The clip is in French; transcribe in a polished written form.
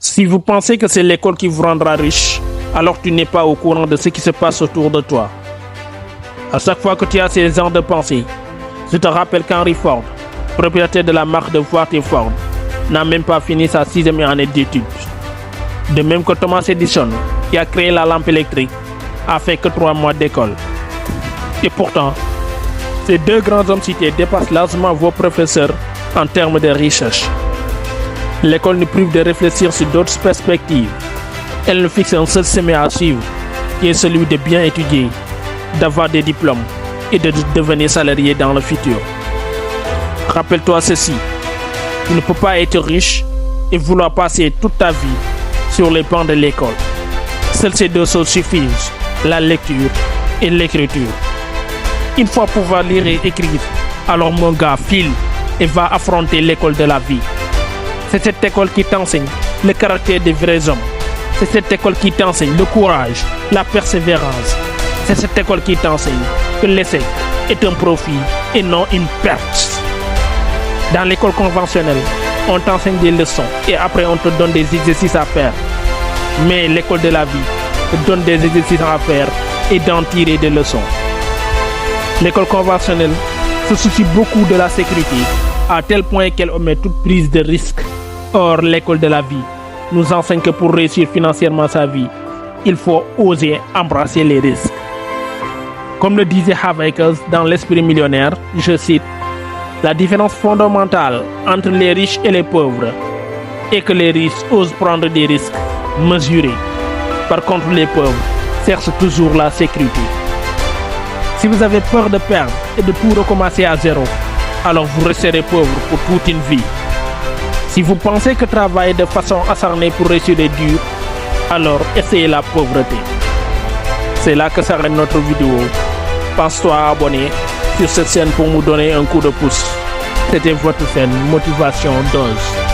Si vous pensez que c'est l'école qui vous rendra riche, alors tu n'es pas au courant de ce qui se passe autour de toi. À chaque fois que tu as ces genres de pensée, je te rappelle qu'Henry Ford, propriétaire de la marque de voiture Ford, n'a même pas fini sa 6e année d'études. De même que Thomas Edison, qui a créé la lampe électrique, a fait que 3 mois d'école. Et pourtant, ces 2 grands hommes cités dépassent largement vos professeurs en termes de recherche. L'école nous prive de réfléchir sur d'autres perspectives. Elle nous fixe un seul chemin à suivre, qui est celui de bien étudier, d'avoir des diplômes et de devenir salarié dans le futur. Rappelle-toi ceci, tu ne peux pas être riche et vouloir passer toute ta vie sur les bancs de l'école. Seules ces 2 choses suffisent, la lecture et l'écriture. Il faut pouvoir lire et écrire. Alors mon gars, file et va affronter l'école de la vie. C'est cette école qui t'enseigne le caractère des vrais hommes. C'est cette école qui t'enseigne le courage, la persévérance. C'est cette école qui t'enseigne que l'essai est un profit et non une perte. Dans l'école conventionnelle, on t'enseigne des leçons et après on te donne des exercices à faire. Mais l'école de la vie te donne des exercices à faire et d'en tirer des leçons. L'école conventionnelle se soucie beaucoup de la sécurité à tel point qu'elle omet toute prise de risque. Or, l'école de la vie nous enseigne que pour réussir financièrement sa vie, il faut oser embrasser les risques. Comme le disait Haveckers dans L'Esprit millionnaire, je cite, « La différence fondamentale entre les riches et les pauvres est que les riches osent prendre des risques mesurés. Par contre, les pauvres cherchent toujours la sécurité. » Si vous avez peur de perdre et de tout recommencer à zéro, alors vous resterez pauvre pour toute une vie. Si vous pensez que travailler de façon acharnée pour réussir est dur, alors essayez la pauvreté. C'est là que s'arrête notre vidéo. Pense-toi à abonner sur cette chaîne pour nous donner un coup de pouce. C'était votre chaîne Motivation Dose.